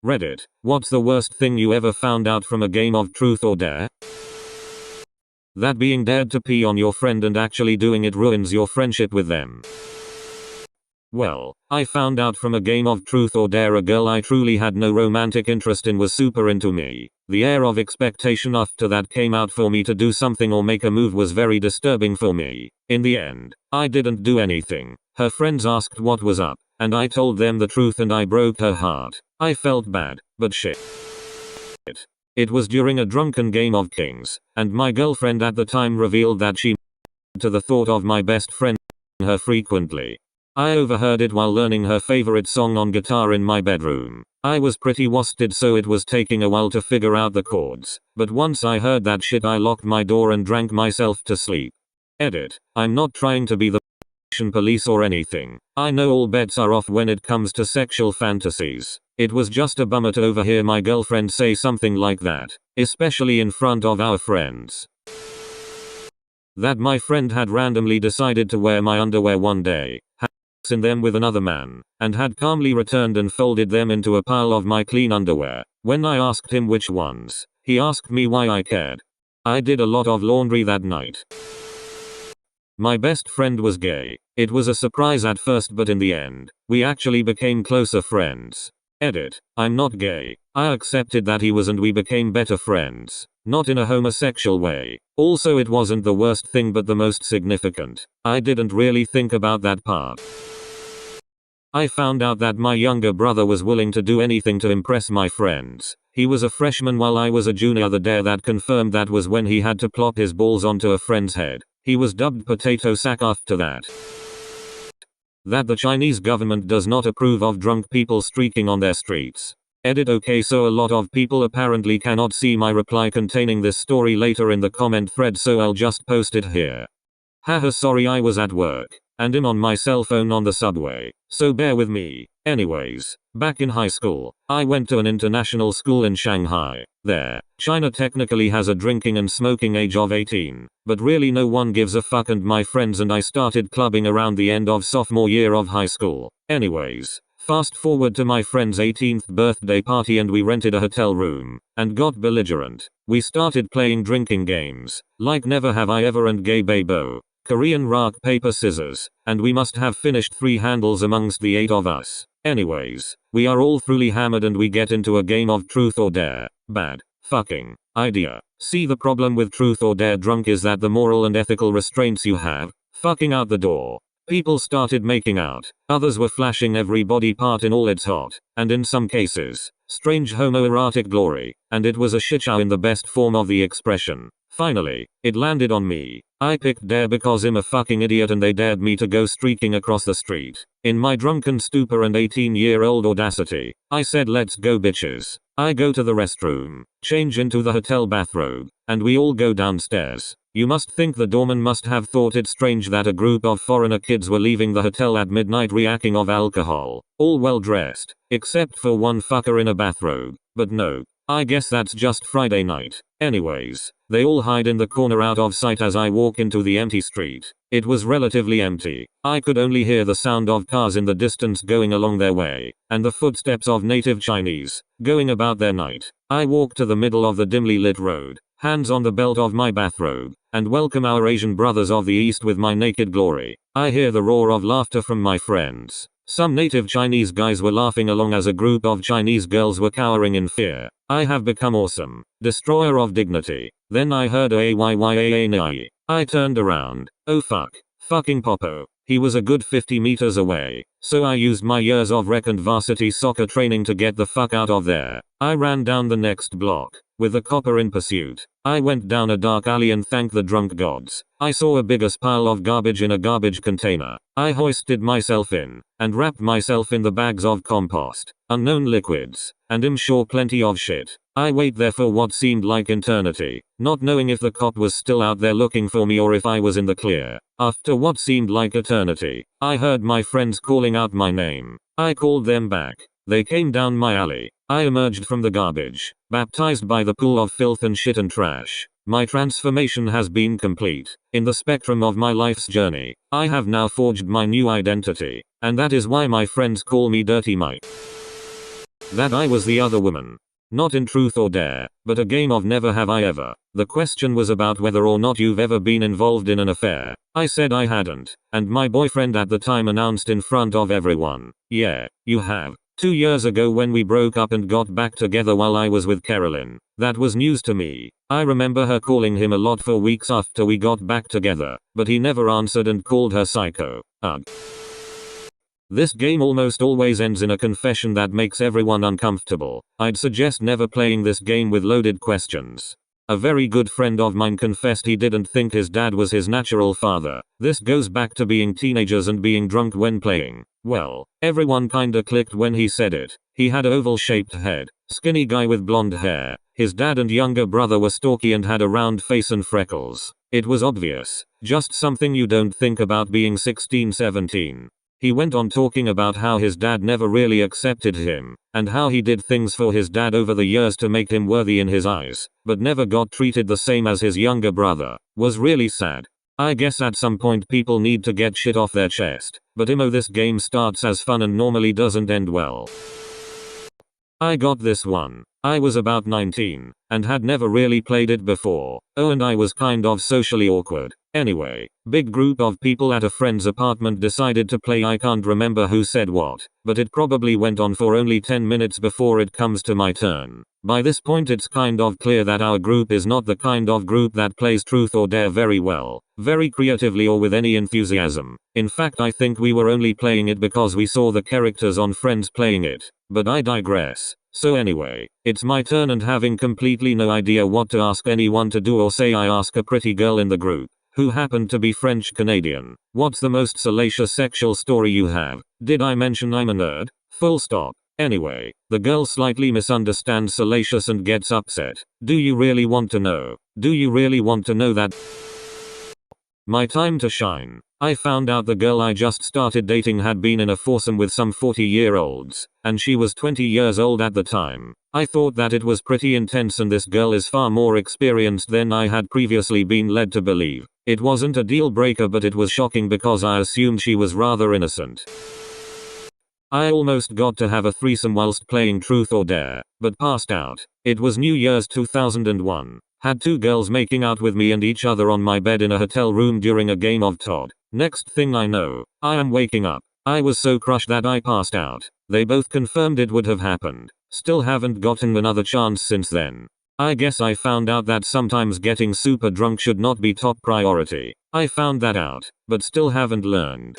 Reddit, what's the worst thing you ever found out from a game of truth or dare? That being dared to pee on your friend and actually doing it ruins your friendship with them. Well, I found out from a game of truth or dare a girl I truly had no romantic interest in was super into me. The air of expectation after that came out for me to do something or make a move was very disturbing for me. In the end, I didn't do anything. Her friends asked what was up, and I told them the truth and I broke her heart. I felt bad, but shit. It was during a drunken game of Kings, and my girlfriend at the time revealed that she to the thought of my best friend her frequently. I overheard it while learning her favorite song on guitar in my bedroom. I was pretty wasted, so it was taking a while to figure out the chords, but once I heard that shit I locked my door and drank myself to sleep. Edit. I'm not trying to be the police or anything. I know all bets are off when it comes to sexual fantasies. It was just a bummer to overhear my girlfriend say something like that, especially in front of our friends. That my friend had randomly decided to wear my underwear one day, had sex in them with another man, and had calmly returned and folded them into a pile of my clean underwear. When I asked him which ones, he asked me why I cared. I did a lot of laundry that night. My best friend was gay. It was a surprise at first, but in the end, we actually became closer friends. Edit. I'm not gay. I accepted that he was and we became better friends. Not in a homosexual way. Also, it wasn't the worst thing but the most significant. I didn't really think about that part. I found out that my younger brother was willing to do anything to impress my friends. He was a freshman while I was a junior. The dare that confirmed that was when he had to plop his balls onto a friend's head. He was dubbed Potato Sack after that. That the Chinese government does not approve of drunk people streaking on their streets. Edit. Okay, so a lot of people apparently cannot see my reply containing this story later in the comment thread, so I'll just post it here. Haha, sorry, I was at work, and I'm on my cell phone on the subway, so bear with me. Anyways, back in high school, I went to an international school in Shanghai. There, China technically has a drinking and smoking age of 18, but really no one gives a fuck, and my friends and I started clubbing around the end of sophomore year of high school. Anyways, fast forward to my friend's 18th birthday party and we rented a hotel room, and got belligerent. We started playing drinking games, like Never Have I Ever and Gay Babo, Korean rock paper scissors, and we must have finished 3 handles amongst the 8 of us. Anyways, we are all truly hammered and we get into a game of truth or dare. Bad fucking idea. See, the problem with truth or dare drunk is that the moral and ethical restraints you have, fucking out the door. People started making out, others were flashing every body part in all its hot, and in some cases, strange homoerotic glory, and it was a shitshow in the best form of the expression. Finally, it landed on me. I picked dare because I'm a fucking idiot and they dared me to go streaking across the street. In my drunken stupor and 18-year-old audacity, I said, let's go bitches. I go to the restroom, change into the hotel bathrobe, and we all go downstairs. You must think the doorman must have thought it strange that a group of foreigner kids were leaving the hotel at midnight reacting of alcohol, all well dressed, except for one fucker in a bathrobe. But no, I guess that's just Friday night. Anyways, they all hide in the corner out of sight as I walk into the empty street. It was relatively empty. I could only hear the sound of cars in the distance going along their way, and the footsteps of native Chinese, going about their night. I walk to the middle of the dimly lit road, hands on the belt of my bathrobe, and welcome our Asian brothers of the East with my naked glory. I hear the roar of laughter from my friends. Some native Chinese guys were laughing along as a group of Chinese girls were cowering in fear. I have become awesome. Destroyer of dignity. Then I heard a ayyyay. I turned around. Oh fuck. Fucking Popo. He was a good 50 meters away. So I used my years of rec and varsity soccer training to get the fuck out of there. I ran down the next block, with the copper in pursuit. I went down a dark alley and thanked the drunk gods. I saw a bigger pile of garbage in a garbage container. I hoisted myself in, and wrapped myself in the bags of compost, unknown liquids, and I'm sure plenty of shit. I wait there for what seemed like eternity, not knowing if the cop was still out there looking for me or if I was in the clear. After what seemed like eternity, I heard my friends calling out my name. I called them back. They came down my alley. I emerged from the garbage, baptized by the pool of filth and shit and trash. My transformation has been complete. In the spectrum of my life's journey, I have now forged my new identity, and that is why my friends call me Dirty Mike. That I was the other woman. Not in Truth or Dare, but a game of Never Have I Ever. The question was about whether or not you've ever been involved in an affair. I said I hadn't, and my boyfriend at the time announced in front of everyone, "Yeah, you have. 2 years ago when we broke up and got back together while I was with Carolyn." That was news to me. I remember her calling him a lot for weeks after we got back together, but he never answered and called her psycho. Ugh. This game almost always ends in a confession that makes everyone uncomfortable. I'd suggest never playing this game with loaded questions. A very good friend of mine confessed he didn't think his dad was his natural father. This goes back to being teenagers and being drunk when playing. Well, everyone kinda clicked when he said it. He had an oval-shaped head, skinny guy with blonde hair. His dad and younger brother were stocky and had a round face and freckles. It was obvious. Just something you don't think about being 16, 17. He went on talking about how his dad never really accepted him, and how he did things for his dad over the years to make him worthy in his eyes, but never got treated the same as his younger brother. Was really sad. I guess at some point people need to get shit off their chest, but this game starts as fun and normally doesn't end well. I got this one. I was about 19, and had never really played it before. And I was kind of socially awkward. Anyway, big group of people at a friend's apartment decided to play. I can't remember who said what, but it probably went on for only 10 minutes before it comes to my turn. By this point it's kind of clear that our group is not the kind of group that plays Truth or Dare very well, very creatively or with any enthusiasm. In fact, I think we were only playing it because we saw the characters on Friends playing it, but I digress. So anyway, it's my turn, and having completely no idea what to ask anyone to do or say, I ask a pretty girl in the group, who happened to be French Canadian, "What's the most salacious sexual story you have? Did I mention I'm a nerd? Full stop." Anyway, the girl slightly misunderstands salacious and gets upset. "Do you really want to know? Do you really want to know that?" My time to shine. I found out the girl I just started dating had been in a foursome with some 40-year-olds, and she was 20 years old at the time. I thought that it was pretty intense, and this girl is far more experienced than I had previously been led to believe. It wasn't a deal breaker, but it was shocking because I assumed she was rather innocent. I almost got to have a threesome whilst playing Truth or Dare, but passed out. It was New Year's 2001. Had two girls making out with me and each other on my bed in a hotel room during a game of Todd. Next thing I know, I am waking up. I was so crushed that I passed out. They both confirmed it would have happened. Still haven't gotten another chance since then. I guess I found out that sometimes getting super drunk should not be top priority. I found that out, but still haven't learned.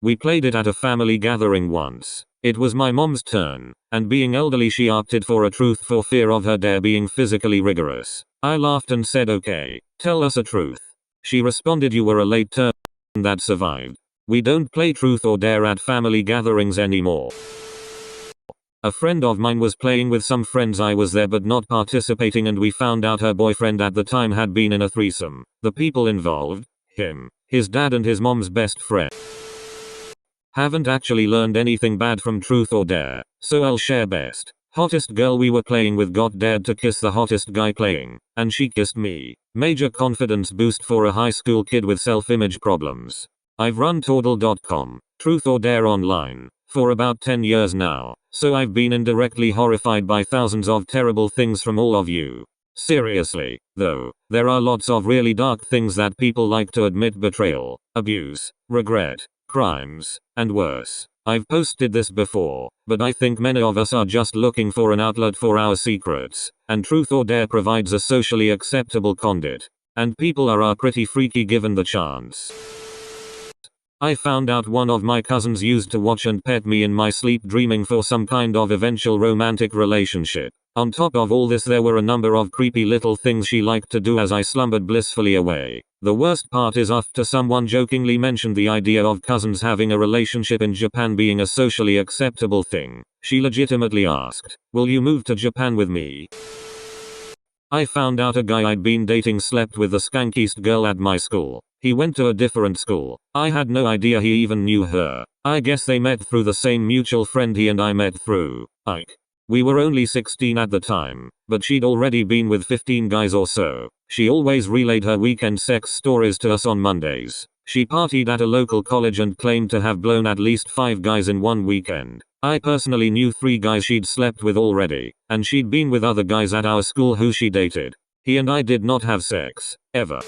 We played it at a family gathering once. It was my mom's turn, and being elderly she opted for a truth for fear of her dare being physically rigorous. I laughed and said, "Okay, tell us a truth." She responded, "You were a late turn that survived." We don't play Truth or Dare at family gatherings anymore. A friend of mine was playing with some friends. I was there but not participating, and we found out her boyfriend at the time had been in a threesome. The people involved, him, his dad and his mom's best friend. Haven't actually learned anything bad from Truth or Dare, so I'll share best. Hottest girl we were playing with got dared to kiss the hottest guy playing, and she kissed me. Major confidence boost for a high school kid with self-image problems. I've run Tordle.com, Truth or Dare online, for about 10 years now, so I've been indirectly horrified by thousands of terrible things from all of you. Seriously, though, there are lots of really dark things that people like to admit: betrayal, abuse, regret, crimes, and worse. I've posted this before, but I think many of us are just looking for an outlet for our secrets, and Truth or Dare provides a socially acceptable conduit. And people are pretty freaky given the chance. I found out one of my cousins used to watch and pet me in my sleep, dreaming for some kind of eventual romantic relationship. On top of all this, there were a number of creepy little things she liked to do as I slumbered blissfully away. The worst part is after someone jokingly mentioned the idea of cousins having a relationship in Japan being a socially acceptable thing, she legitimately asked, "Will you move to Japan with me?" I found out a guy I'd been dating slept with the skankiest girl at my school. He went to a different school. I had no idea he even knew her. I guess they met through the same mutual friend he and I met through. Ike. We were only 16 at the time, but she'd already been with 15 guys or so. She always relayed her weekend sex stories to us on Mondays. She partied at a local college and claimed to have blown at least 5 guys in one weekend. I personally knew 3 guys she'd slept with already, and she'd been with other guys at our school who she dated. He and I did not have sex, ever.